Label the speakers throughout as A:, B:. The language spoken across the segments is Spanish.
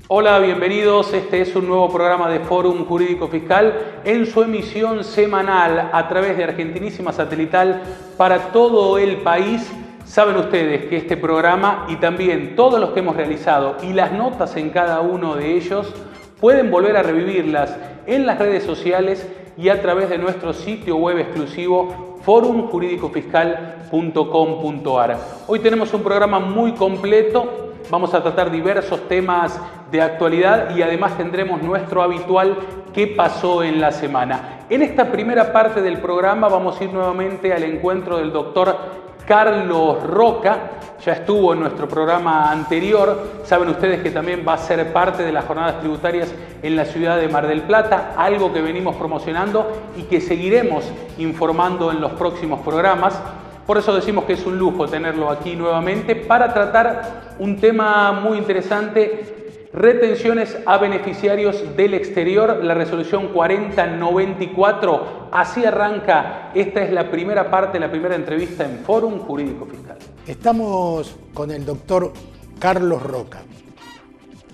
A: Hola, bienvenidos. Este es un nuevo programa de Fórum Jurídico Fiscal en su emisión semanal a través de Argentinísima Satelital para todo el país. Saben ustedes que este programa y también todos los que hemos realizado y las notas en cada uno de ellos pueden volver a revivirlas en las redes sociales y a través de nuestro sitio web exclusivo forumjuridicofiscal.com.ar. Hoy tenemos un programa muy completo. Vamos a tratar diversos temas de actualidad y además tendremos nuestro habitual ¿qué pasó en la semana? En esta primera parte del programa vamos a ir nuevamente al encuentro del doctor Carlos Roca. Ya estuvo en nuestro programa anterior. Saben ustedes que también va a ser parte de las jornadas tributarias en la ciudad de Mar del Plata, algo que venimos promocionando y que seguiremos informando en los próximos programas. Por eso decimos que es un lujo tenerlo aquí nuevamente para tratar un tema muy interesante, retenciones a beneficiarios del exterior, la resolución 4094. Así arranca, esta es la primera parte, la primera entrevista en Fórum Jurídico Fiscal.
B: Estamos con el doctor Carlos Roca,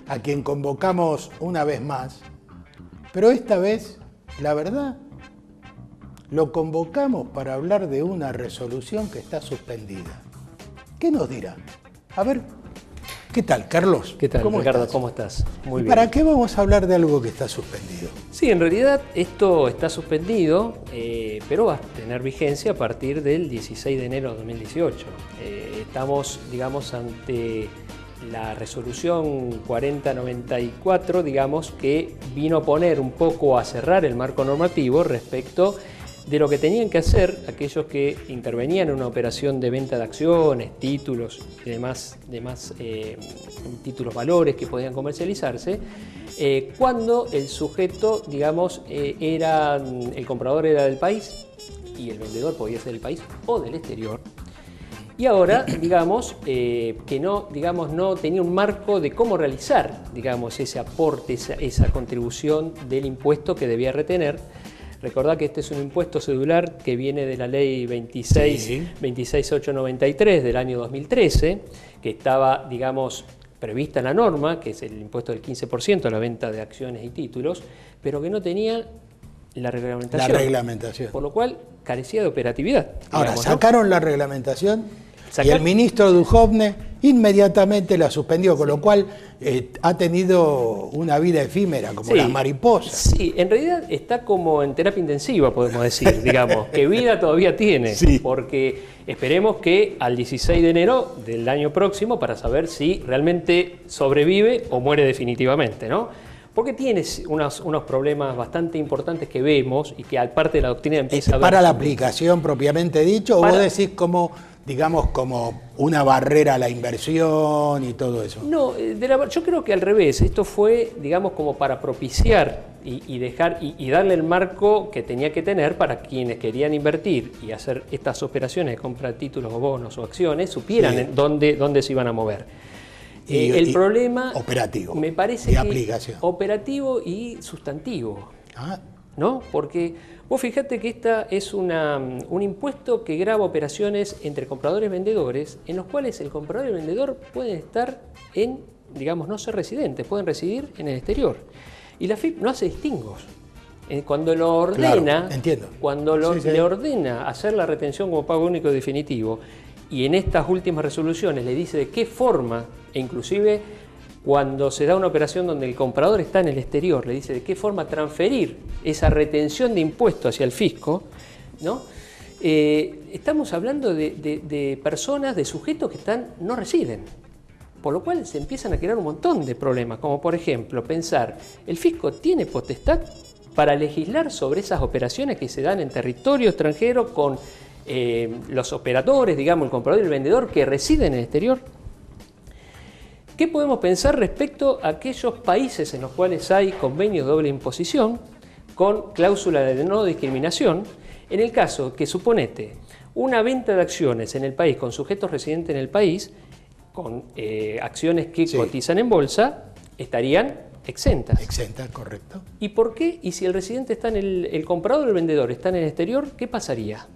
B: a quien convocamos una vez más, pero esta vez, la verdad, lo convocamos para hablar de una resolución que está suspendida. ¿Qué nos dirá? A ver, ¿qué tal, Carlos?
C: ¿Qué tal, Ricardo?
B: ¿Estás?
C: ¿Cómo estás? Muy bien.
B: ¿Para qué vamos a hablar de algo que está suspendido?
C: Sí, en realidad esto está suspendido, pero va a tener vigencia a partir del 16 de enero de 2018. Estamos, digamos, ante la resolución 4094, digamos, que vino a poner un poco a cerrar el marco normativo respecto de lo que tenían que hacer aquellos que intervenían en una operación de venta de acciones, títulos y demás títulos valores que podían comercializarse, cuando el sujeto, digamos, el comprador era del país y el vendedor podía ser del país o del exterior. Y ahora, digamos, que no tenía un marco de cómo realizar, digamos, ese aporte, esa contribución del impuesto que debía retener. Recordad que este es un impuesto cedular que viene de la ley 26893 del año 2013, que estaba, digamos, prevista en la norma, que es el impuesto del 15% a la venta de acciones y títulos, pero que no tenía la reglamentación.
B: La reglamentación.
C: Por lo cual carecía de operatividad.
B: Ahora,
C: digamos,
B: sacaron la reglamentación y el ministro Duhovne inmediatamente la suspendió, con lo cual ha tenido una vida efímera, como las mariposas.
C: Sí, en realidad está como en terapia intensiva, podemos decir, digamos, que vida todavía tiene,
B: sí.
C: Porque esperemos que al 16 de enero del año próximo, para saber si realmente sobrevive o muere definitivamente, ¿no? Porque tiene unos problemas bastante importantes que vemos y que aparte de la doctrina empieza a ver.
B: ¿Para la aplicación propiamente dicho, o vos decís como, digamos, como una barrera a la inversión y todo eso?
C: No, yo creo que al revés. Esto fue, digamos, como para propiciar y darle el marco que tenía que tener para quienes querían invertir y hacer estas operaciones de compra de títulos o bonos o acciones, supieran
B: sí.
C: dónde se iban a mover. El problema,
B: operativo,
C: me parece
B: de
C: que
B: aplicación.
C: Operativo y sustantivo,
B: Ah.
C: ¿no? Porque vos fijate que esta es un impuesto que grava operaciones entre compradores y vendedores, en los cuales el comprador y el vendedor pueden estar digamos, no ser residentes, pueden residir en el exterior. Y la FIP no hace distingos. Cuando lo ordena,
B: claro, entiendo.
C: Cuando le ordena hacer la retención como pago único definitivo, y en estas últimas resoluciones le dice de qué forma, e inclusive cuando se da una operación donde el comprador está en el exterior, le dice de qué forma transferir esa retención de impuesto hacia el fisco, ¿no? Estamos hablando de personas, de sujetos que no residen. Por lo cual se empiezan a crear un montón de problemas, como por ejemplo pensar, ¿el fisco tiene potestad para legislar sobre esas operaciones que se dan en territorio extranjero con los operadores, digamos, el comprador y el vendedor que residen en el exterior? ¿Qué podemos pensar respecto a aquellos países en los cuales hay convenios de doble imposición, con cláusula de no discriminación en el caso que, suponete, una venta de acciones en el país con sujetos residentes en el país, con acciones que cotizan en bolsa, estarían exentas.
B: Exentas, correcto.
C: ¿Y por qué? Y si el residente está en el comprador o el vendedor está en el exterior, ¿qué pasaría?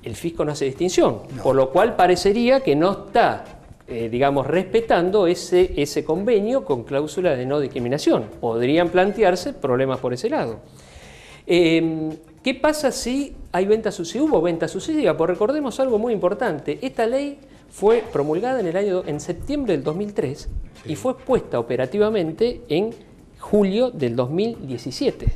C: El fisco no hace distinción, por lo cual parecería que no está, digamos, respetando ese convenio con cláusula de no discriminación. Podrían plantearse problemas por ese lado. ¿Qué pasa si hay si hubo venta sucesiva? Pues recordemos algo muy importante. Esta ley fue promulgada en septiembre del 2003 y fue puesta operativamente en julio del 2017.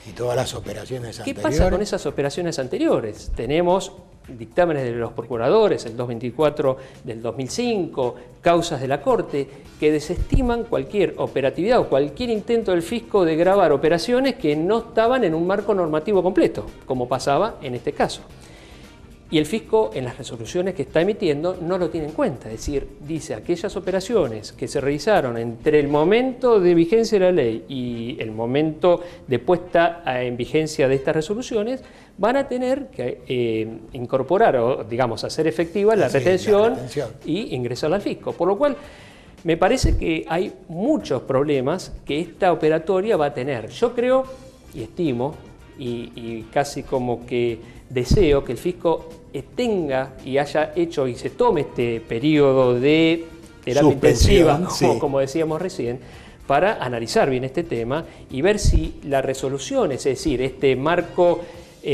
B: ¿Y todas las operaciones anteriores?
C: ¿Qué pasa con esas operaciones anteriores? Tenemos dictámenes de los procuradores, el 224 del 2005, causas de la Corte, que desestiman cualquier operatividad o cualquier intento del fisco de gravar operaciones que no estaban en un marco normativo completo, como pasaba en este caso. Y el fisco, en las resoluciones que está emitiendo, no lo tiene en cuenta. Es decir, dice aquellas operaciones que se realizaron entre el momento de vigencia de la ley y el momento de puesta en vigencia de estas resoluciones, van a tener que incorporar o, digamos, hacer efectiva la retención y ingresarla al fisco. Por lo cual, me parece que hay muchos problemas que esta operatoria va a tener. Yo creo y estimo y casi como que deseo que el fisco tenga y haya hecho y se tome este periodo de terapia intensiva, como decíamos recién, para analizar bien este tema y ver si las resoluciones, es decir, este marco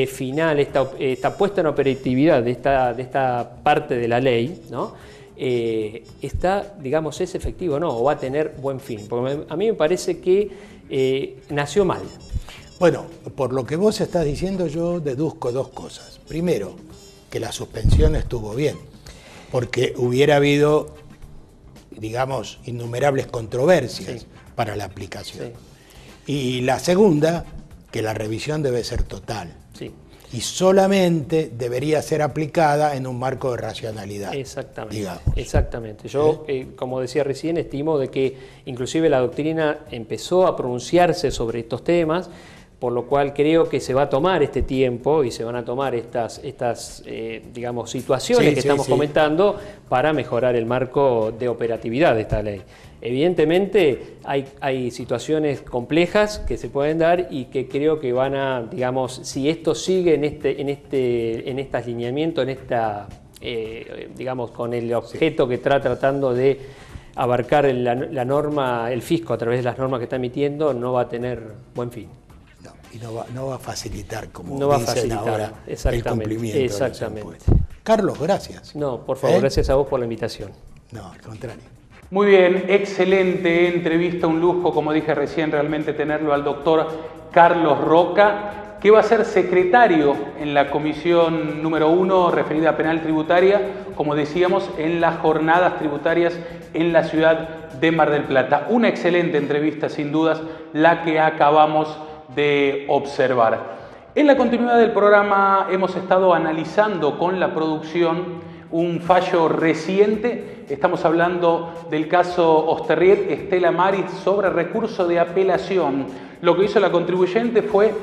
C: final, esta puesta en operatividad de esta parte de la ley, ¿no? Digamos, es efectivo o no, o va a tener buen fin. Porque a mí me parece que nació mal.
B: Bueno, por lo que vos estás diciendo, yo deduzco dos cosas. Primero, que la suspensión estuvo bien, porque hubiera habido, digamos, innumerables controversias para la aplicación. Y la segunda, que la revisión debe ser total. Y solamente debería ser aplicada en un marco de racionalidad.
C: Exactamente.
B: Digamos.
C: Exactamente. Yo, como decía recién, estimo de que inclusive la doctrina empezó a pronunciarse sobre estos temas, por lo cual creo que se va a tomar este tiempo y se van a tomar estas digamos, situaciones que estamos comentando para mejorar el marco de operatividad de esta ley. Evidentemente hay situaciones complejas que se pueden dar y que creo que van a, digamos, si esto sigue en este alineamiento, digamos, con el objeto que está tratando de abarcar la norma, el fisco a través de las normas que está emitiendo, no va a tener buen fin.
B: Y no va a facilitar, como
C: no va
B: dicen
C: a facilitar,
B: ahora, el cumplimiento de los impuestos. Carlos, gracias.
C: No, por favor, gracias a vos por la invitación.
B: No, al contrario.
A: Muy bien, excelente entrevista, un lujo, como dije recién, realmente tenerlo al doctor Carlos Roca, que va a ser secretario en la comisión número 1 referida a penal tributaria, como decíamos, en las jornadas tributarias en la ciudad de Mar del Plata. Una excelente entrevista, sin dudas, la que acabamos de observar. En la continuidad del programa hemos estado analizando con la producción un fallo reciente. Estamos hablando del caso Osterriet Estela Maris sobre recurso de apelación. Lo que hizo la contribuyente fue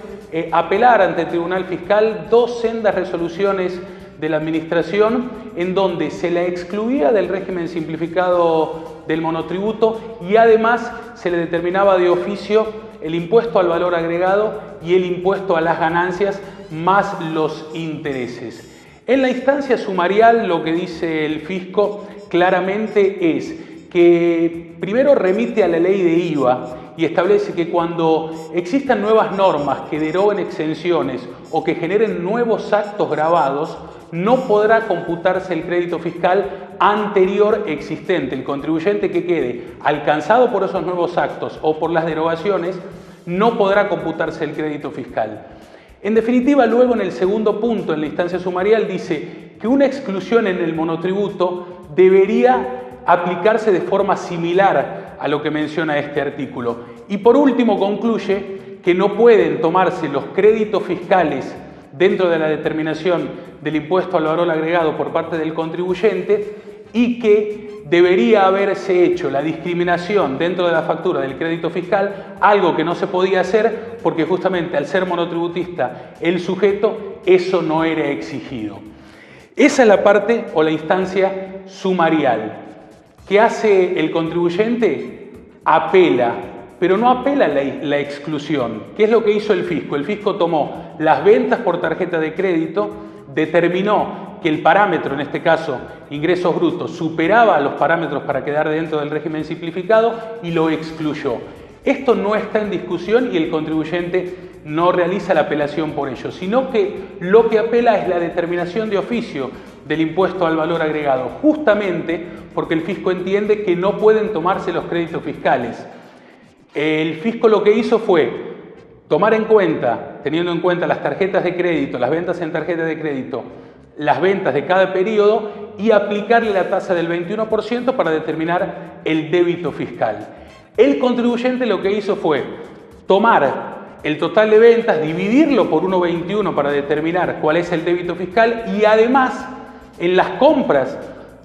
A: apelar ante el Tribunal Fiscal 2 sendas resoluciones de la Administración en donde se la excluía del régimen simplificado del monotributo y además se le determinaba de oficio el impuesto al valor agregado y el impuesto a las ganancias más los intereses. En la instancia sumarial lo que dice el fisco claramente es que primero remite a la ley de IVA y establece que cuando existan nuevas normas que deroguen exenciones o que generen nuevos actos gravados, no podrá computarse el crédito fiscal anterior existente. El contribuyente que quede alcanzado por esos nuevos actos o por las derogaciones no podrá computarse el crédito fiscal. En definitiva, luego en el segundo punto, en la instancia sumarial, dice que una exclusión en el monotributo debería aplicarse de forma similar a lo que menciona este artículo. Y por último concluye que no pueden tomarse los créditos fiscales dentro de la determinación del impuesto al valor agregado por parte del contribuyente y que debería haberse hecho la discriminación dentro de la factura del crédito fiscal, algo que no se podía hacer porque justamente al ser monotributista el sujeto, eso no era exigido. Esa es la parte o la instancia sumarial. ¿Qué hace el contribuyente? Apela, pero no apela a la exclusión. ¿Qué es lo que hizo el fisco? El fisco tomó las ventas por tarjeta de crédito, determinó que el parámetro, en este caso ingresos brutos, superaba los parámetros para quedar dentro del régimen simplificado y lo excluyó. Esto no está en discusión y el contribuyente no realiza la apelación por ello, sino que lo que apela es la determinación de oficio del impuesto al valor agregado, justamente porque el fisco entiende que no pueden tomarse los créditos fiscales. El fisco lo que hizo fue tomar en cuenta, teniendo en cuenta las tarjetas de crédito, las ventas en tarjeta de crédito, las ventas de cada periodo y aplicarle la tasa del 21% para determinar el débito fiscal. El contribuyente lo que hizo fue tomar el total de ventas, dividirlo por 1,21 para determinar cuál es el débito fiscal y además en las compras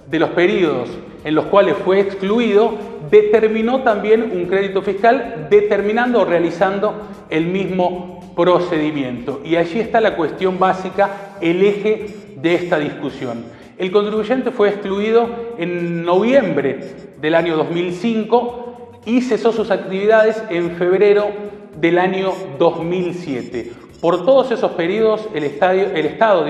A: de los periodos en los cuales fue excluido, determinó también un crédito fiscal determinando o realizando el mismo procedimiento. Y allí está la cuestión básica, el eje de esta discusión. El contribuyente fue excluido en noviembre del año 2005 y cesó sus actividades en febrero del año 2007. Por todos esos periodos el Estado,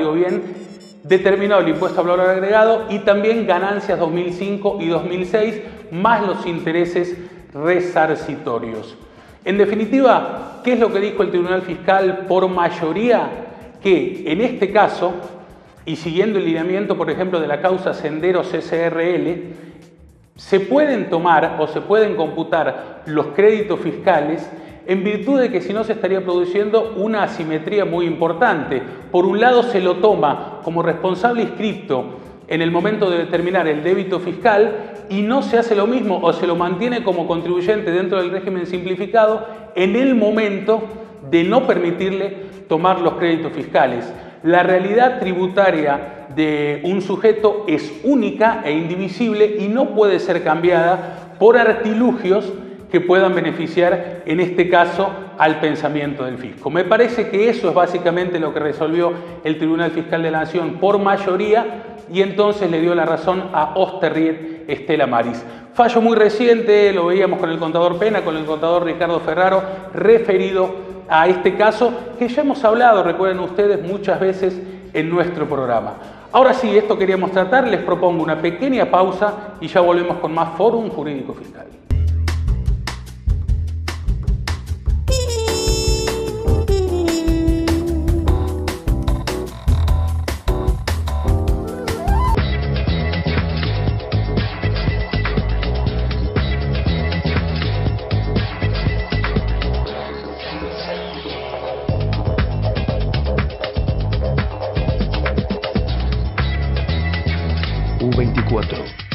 A: determinó el impuesto al valor agregado y también ganancias 2005 y 2006, más los intereses resarcitorios. En definitiva, ¿qué es lo que dijo el Tribunal Fiscal por mayoría? Que en este caso, y siguiendo el lineamiento, por ejemplo, de la causa Senderos SRL, se pueden tomar o se pueden computar los créditos fiscales en virtud de que si no se estaría produciendo una asimetría muy importante. Por un lado se lo toma como responsable inscripto en el momento de determinar el débito fiscal y no se hace lo mismo o se lo mantiene como contribuyente dentro del régimen simplificado en el momento de no permitirle tomar los créditos fiscales. La realidad tributaria de un sujeto es única e indivisible y no puede ser cambiada por artilugios que puedan beneficiar, en este caso, al pensamiento del fisco. Me parece que eso es básicamente lo que resolvió el Tribunal Fiscal de la Nación por mayoría y entonces le dio la razón a Osterriet Estela Maris. Fallo muy reciente, lo veíamos con el contador Pena, con el contador Ricardo Ferraro, referido a este caso que ya hemos hablado, recuerden ustedes, muchas veces en nuestro programa. Ahora sí, esto queríamos tratar, les propongo una pequeña pausa y ya volvemos con más Fórum Jurídico Fiscal.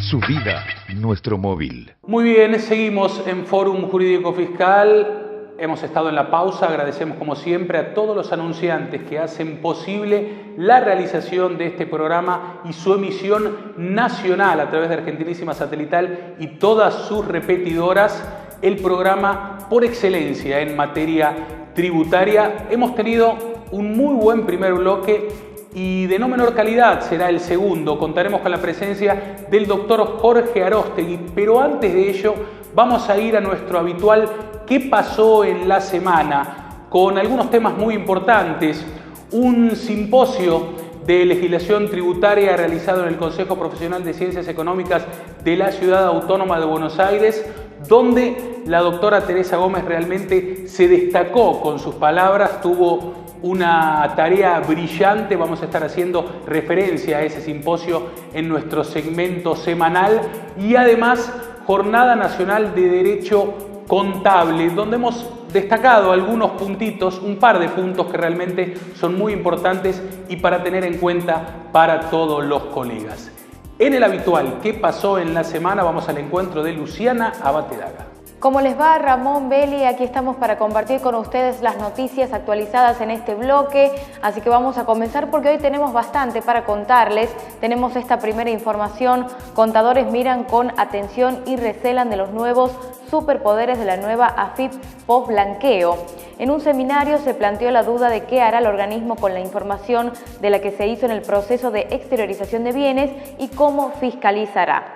D: Su vida, nuestro móvil.
A: Muy bien, seguimos en Fórum Jurídico Fiscal. Hemos estado en la pausa. Agradecemos como siempre a todos los anunciantes que hacen posible la realización de este programa y su emisión nacional a través de Argentinísima Satelital y todas sus repetidoras. El programa por excelencia en materia tributaria. Hemos tenido un muy buen primer bloque y de no menor calidad será el segundo. Contaremos con la presencia del doctor Jorge Aróstegui, pero antes de ello vamos a ir a nuestro habitual ¿qué pasó en la semana? Con algunos temas muy importantes. Un simposio de legislación tributaria realizado en el Consejo Profesional de Ciencias Económicas de la Ciudad Autónoma de Buenos Aires, donde la doctora Teresa Gómez realmente se destacó con sus palabras, tuvo una tarea brillante. Vamos a estar haciendo referencia a ese simposio en nuestro segmento semanal y además Jornada Nacional de Derecho Contable, donde hemos destacado algunos puntitos, un par de puntos que realmente son muy importantes y para tener en cuenta para todos los colegas. En el habitual ¿qué pasó en la semana? Vamos al encuentro de Luciana Abatedaga.
E: ¿Cómo les va? Ramón Belli, aquí estamos para compartir con ustedes las noticias actualizadas en este bloque, así que vamos a comenzar porque hoy tenemos bastante para contarles. Tenemos esta primera información: contadores miran con atención y recelan de los nuevos superpoderes de la nueva AFIP post blanqueo. En un seminario se planteó la duda de qué hará el organismo con la información de la que se hizo en el proceso de exteriorización de bienes y cómo fiscalizará.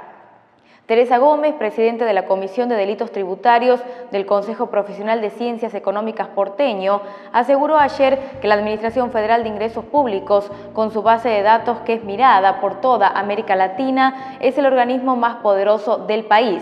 E: Teresa Gómez, presidente de la Comisión de Delitos Tributarios del Consejo Profesional de Ciencias Económicas porteño, aseguró ayer que la Administración Federal de Ingresos Públicos, con su base de datos que es mirada por toda América Latina, es el organismo más poderoso del país.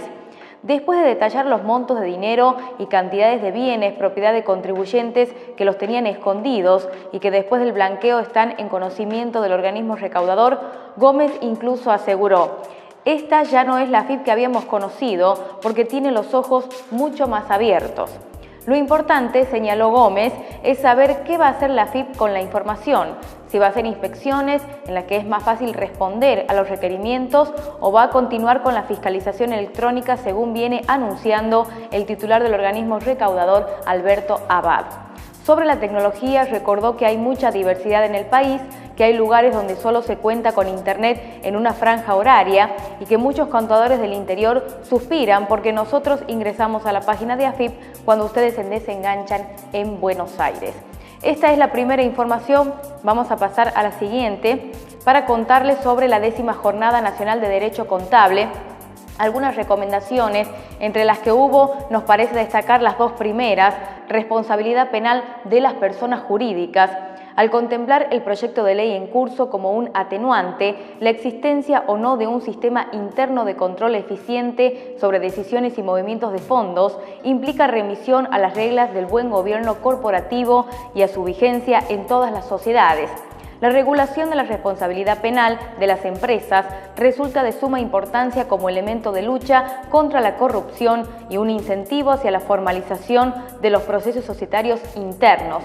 E: Después de detallar los montos de dinero y cantidades de bienes propiedad de contribuyentes que los tenían escondidos y que después del blanqueo están en conocimiento del organismo recaudador, Gómez incluso aseguró: esta ya no es la AFIP que habíamos conocido porque tiene los ojos mucho más abiertos. Lo importante, señaló Gómez, es saber qué va a hacer la AFIP con la información, si va a hacer inspecciones en las que es más fácil responder a los requerimientos o va a continuar con la fiscalización electrónica según viene anunciando el titular del organismo recaudador, Alberto Abad. Sobre la tecnología, recordó que hay mucha diversidad en el país, que hay lugares donde solo se cuenta con internet en una franja horaria y que muchos contadores del interior suspiran porque nosotros ingresamos a la página de AFIP cuando ustedes se desenganchan en Buenos Aires. Esta es la primera información. Vamos a pasar a la siguiente para contarles sobre la 10ª Jornada Nacional de Derecho Contable. Algunas recomendaciones, entre las que hubo, nos parece destacar las dos primeras: responsabilidad penal de las personas jurídicas. Al contemplar el proyecto de ley en curso como un atenuante, la existencia o no de un sistema interno de control eficiente sobre decisiones y movimientos de fondos implica remisión a las reglas del buen gobierno corporativo y a su vigencia en todas las sociedades. La regulación de la responsabilidad penal de las empresas resulta de suma importancia como elemento de lucha contra la corrupción y un incentivo hacia la formalización de los procesos societarios internos.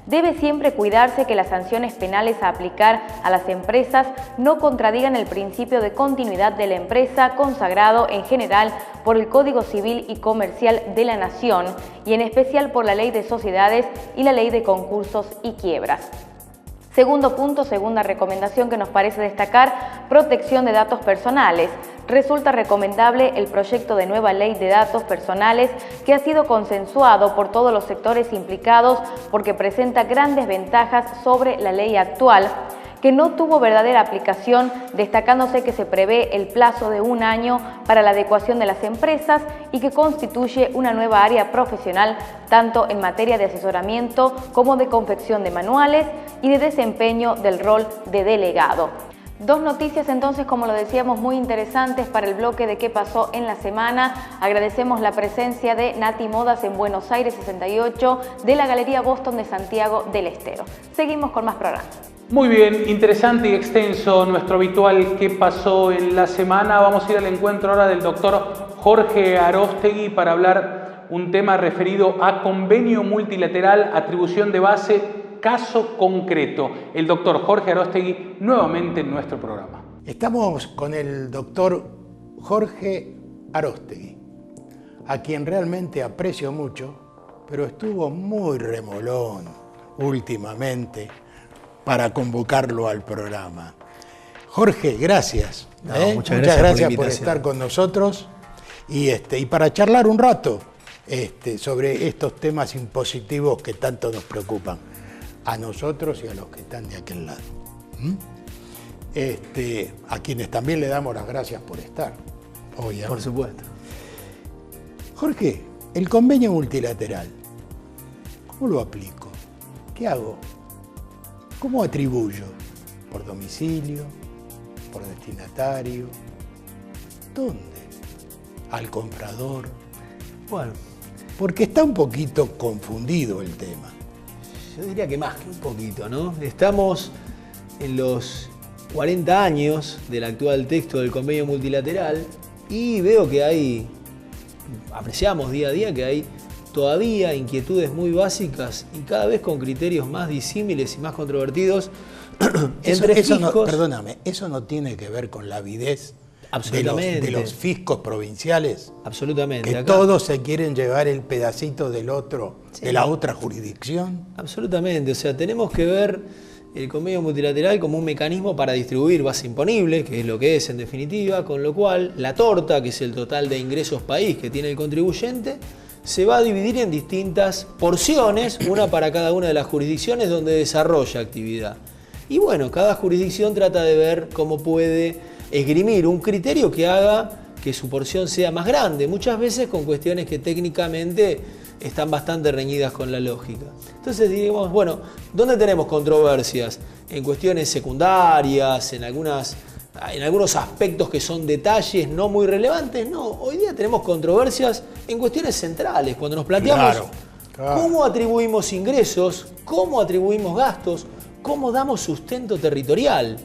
E: Debe siempre cuidarse que las sanciones penales a aplicar a las empresas no contradigan el principio de continuidad de la empresa consagrado en general por el Código Civil y Comercial de la Nación y en especial por la Ley de Sociedades y la Ley de Concursos y Quiebras. Segundo punto, segunda recomendación que nos parece destacar: protección de datos personales. Resulta recomendable el proyecto de nueva ley de datos personales que ha sido consensuado por todos los sectores implicados porque presenta grandes ventajas sobre la ley actual, que no tuvo verdadera aplicación, destacándose que se prevé el plazo de 1 año para la adecuación de las empresas y que constituye una nueva área profesional tanto en materia de asesoramiento como de confección de manuales y de desempeño del rol de delegado. Dos noticias entonces, como lo decíamos, muy interesantes para el bloque de qué pasó en la semana. Agradecemos la presencia de Nati Modas en Buenos Aires 68 de la Galería Boston de Santiago del Estero. Seguimos con más programas.
A: Muy bien, interesante y extenso nuestro habitual ¿qué pasó en la semana? Vamos a ir al encuentro ahora del doctor Jorge Aróstegui para hablar un tema referido a convenio multilateral, atribución de base, caso concreto. El doctor Jorge Aróstegui nuevamente en nuestro programa.
B: Estamos con el doctor Jorge Aróstegui, a quien realmente aprecio mucho, pero estuvo muy remolón últimamente para convocarlo al programa. Jorge, gracias. Muchas gracias por estar con nosotros y para charlar un rato sobre estos temas impositivos que tanto nos preocupan a nosotros y a los que están de aquel lado. A quienes también le damos las gracias por estar, obviamente.
F: Por supuesto.
B: Jorge, el convenio multilateral, ¿cómo lo aplico? ¿Qué hago? ¿Cómo atribuyo? ¿Por domicilio? ¿Por destinatario? ¿Dónde? ¿Al comprador?
F: Bueno,
B: porque está un poquito confundido el tema.
F: yo diría que más que un poquito, ¿no? Estamos en los 40 años del actual texto del convenio multilateral y veo que apreciamos día a día que hay todavía inquietudes muy básicas y cada vez con criterios más disímiles y más controvertidos entre fiscos.
B: Perdóname, eso no tiene que ver con la avidez
F: Absolutamente.
B: de los fiscos provinciales,
F: Absolutamente.
B: que
F: Acá,
B: todos se quieren llevar el pedacito del otro, de la otra jurisdicción.
F: absolutamente. O sea, tenemos que ver el convenio multilateral como un mecanismo para distribuir base imponible, que es lo que es en definitiva, con lo cual la torta, que es el total de ingresos país que tiene el contribuyente, se va a dividir en distintas porciones, una para cada una de las jurisdicciones donde desarrolla actividad. Y bueno, cada jurisdicción trata de ver cómo puede esgrimir un criterio que haga que su porción sea más grande, muchas veces con cuestiones que técnicamente están bastante reñidas con la lógica. Entonces digamos, bueno, ¿dónde tenemos controversias? En cuestiones secundarias, en algunos aspectos que son detalles no muy relevantes. No, hoy día tenemos controversias en cuestiones centrales, cuando nos planteamos cómo atribuimos ingresos, cómo atribuimos gastos, cómo damos sustento territorial.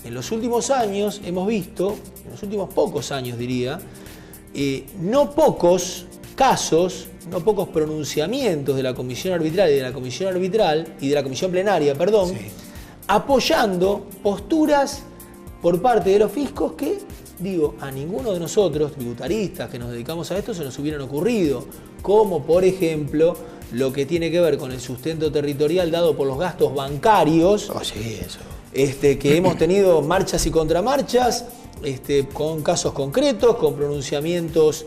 F: En los últimos años hemos visto, en los últimos pocos años diría, no pocos casos, no pocos pronunciamientos de la Comisión Arbitral y de la Comisión Plenaria, perdón,
B: Sí.
F: apoyando posturas por parte de los fiscos que, digo, a ninguno de nosotros, tributaristas que nos dedicamos a esto, se nos hubieran ocurrido, como por ejemplo lo que tiene que ver con el sustento territorial dado por los gastos bancarios,
B: Oh, sí, eso.
F: que hemos tenido marchas y contramarchas, con casos concretos, con pronunciamientos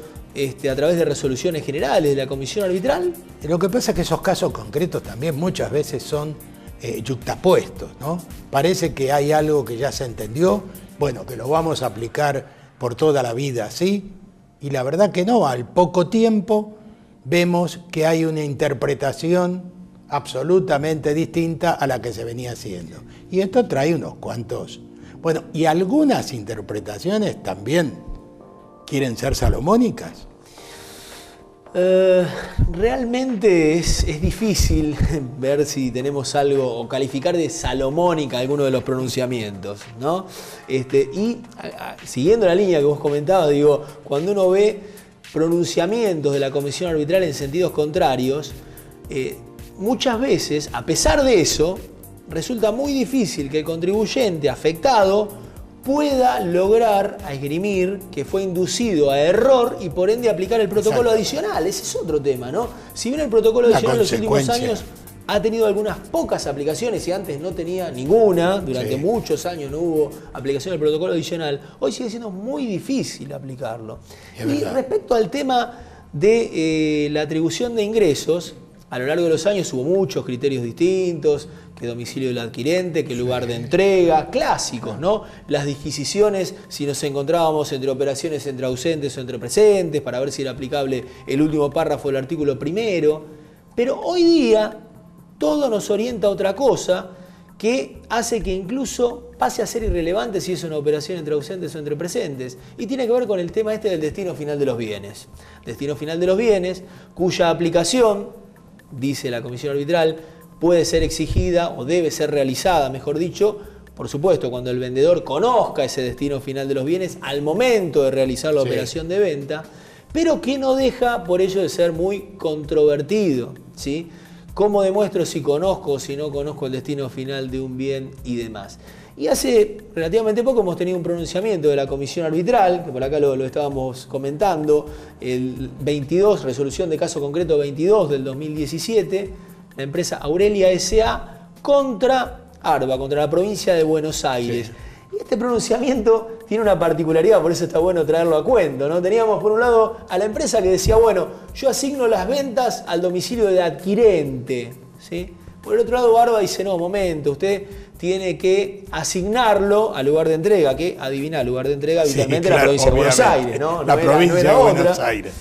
F: a través de resoluciones generales de la Comisión Arbitral.
B: Lo que pasa es que esos casos concretos también muchas veces son yuxtapuestos, ¿no? Parece que hay algo que ya se entendió, bueno, que lo vamos a aplicar por toda la vida así, y la verdad que no, al poco tiempo vemos que hay una interpretación absolutamente distinta a la que se venía haciendo. Y esto trae unos cuantos. Bueno, y algunas interpretaciones también quieren ser salomónicas.
F: Realmente es difícil ver si tenemos algo o calificar de salomónica alguno de los pronunciamientos, ¿no? Siguiendo la línea que vos comentabas, digo, cuando uno ve pronunciamientos de la Comisión Arbitral en sentidos contrarios, muchas veces, a pesar de eso, resulta muy difícil que el contribuyente afectado pueda lograr esgrimir que fue inducido a error y por ende aplicar el protocolo adicional. Ese es otro tema, ¿no? Si bien el protocolo adicional en los últimos años ha tenido algunas pocas aplicaciones y antes no tenía ninguna, durante muchos años no hubo aplicación del protocolo adicional, hoy sigue siendo muy difícil aplicarlo. Y respecto al tema de la atribución de ingresos, a lo largo de los años hubo muchos criterios distintos, que domicilio del adquirente, que lugar de entrega, clásicos, ¿no? Las disquisiciones, si nos encontrábamos entre operaciones entre ausentes o entre presentes, para ver si era aplicable el último párrafo del artículo primero. Pero hoy día todo nos orienta a otra cosa que hace que incluso pase a ser irrelevante si es una operación entre ausentes o entre presentes. Y tiene que ver con el tema del destino final de los bienes. Destino final de los bienes, cuya aplicación, dice la Comisión Arbitral, puede ser exigida o debe ser realizada, mejor dicho, por supuesto, cuando el vendedor conozca ese destino final de los bienes al momento de realizar la operación de venta, pero que no deja por ello de ser muy controvertido, ¿sí? ¿Cómo demuestro si conozco o si no conozco el destino final de un bien y demás? Y hace relativamente poco hemos tenido un pronunciamiento de la Comisión Arbitral, que por acá lo estábamos comentando, el 22, resolución de caso concreto 22 del 2017, la empresa Aurelia S.A. contra ARBA, contra la provincia de Buenos Aires. Sí. Y este pronunciamiento tiene una particularidad, por eso está bueno traerlo a cuento, ¿no? Teníamos por un lado a la empresa que decía, bueno, yo asigno las ventas al domicilio del adquirente, ¿sí? Por el otro lado, ARBA dice, no, momento, usted tiene que asignarlo al lugar de entrega, que adivina, el lugar de entrega habitualmente la provincia de Buenos Aires, ¿no?
B: La provincia de Buenos Aires.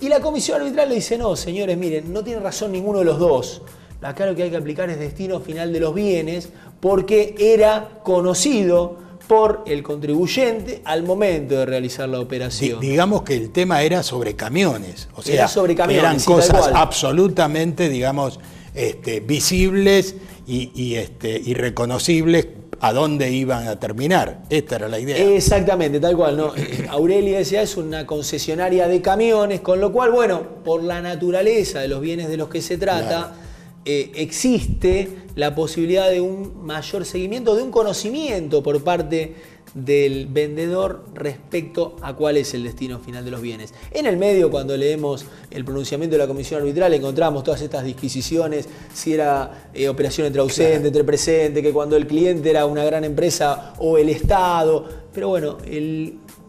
F: Y la Comisión Arbitral le dice, no, señores, miren, no tiene razón ninguno de los dos. Acá lo que hay que aplicar es destino final de los bienes porque era conocido por el contribuyente al momento de realizar la operación.
B: Digamos que el tema era sobre camiones. O sea,
F: era sobre camiones,
B: eran cosas absolutamente, digamos, visibles y reconocibles a dónde iban a terminar. Esta era la idea.
F: Exactamente, tal cual, ¿no? Aurelia S.A. es una concesionaria de camiones, con lo cual, bueno, por la naturaleza de los bienes de los que se trata, existe la posibilidad de un mayor seguimiento, de un conocimiento por parte del vendedor respecto a cuál es el destino final de los bienes. En el medio, cuando leemos el pronunciamiento de la comisión arbitral, encontramos todas estas disquisiciones, si era operación entre ausente, entre presente, que cuando el cliente era una gran empresa o el Estado. Pero bueno,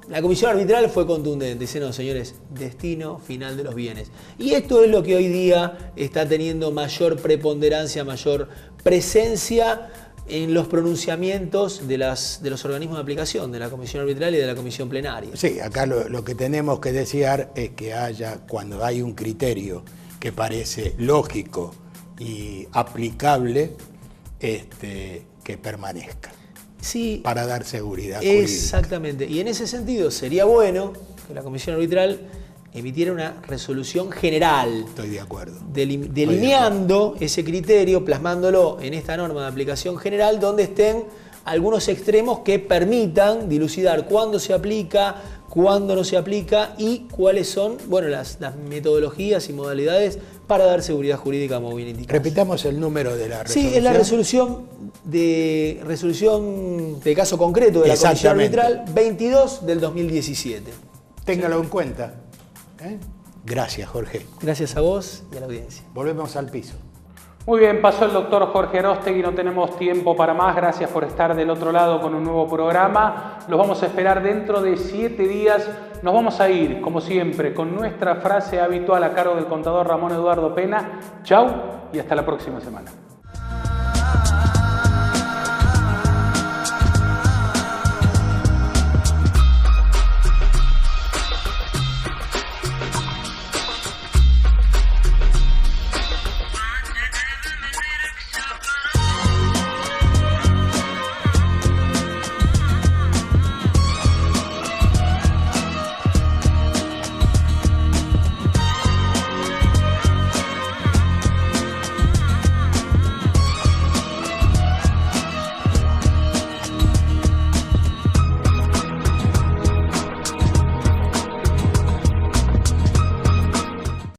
F: la comisión arbitral fue contundente, dice, no, señores, destino final de los bienes. Y esto es lo que hoy día está teniendo mayor preponderancia, mayor presencia en los pronunciamientos de los organismos de aplicación, de la comisión arbitral y de la comisión plenaria.
B: Sí, acá lo que tenemos que desear es que cuando hay un criterio que parece lógico y aplicable, que permanezca.
F: Sí,
B: para dar seguridad jurídica.
F: Exactamente. Y en ese sentido sería bueno que la comisión arbitral emitiera una resolución general.
B: Estoy de acuerdo.
F: Delineando ese criterio, plasmándolo en esta norma de aplicación general, donde estén algunos extremos que permitan dilucidar cuándo se aplica, cuándo no se aplica y cuáles son, bueno, las metodologías y modalidades para dar seguridad jurídica, como bien indicado.
B: Repitamos el número de la resolución.
F: Sí, es la resolución de caso concreto de la comisión arbitral 22 del 2017.
B: Téngalo en cuenta. Gracias, Jorge.
F: Gracias a vos y a la audiencia.
B: Volvemos al piso.
A: Muy bien, pasó el doctor Jorge Aróstegui, no tenemos tiempo para más. Gracias por estar del otro lado con un nuevo programa. Los vamos a esperar dentro de 7 días. Nos vamos a ir, como siempre, con nuestra frase habitual a cargo del contador Ramón Eduardo Pena. Chau y hasta la próxima semana.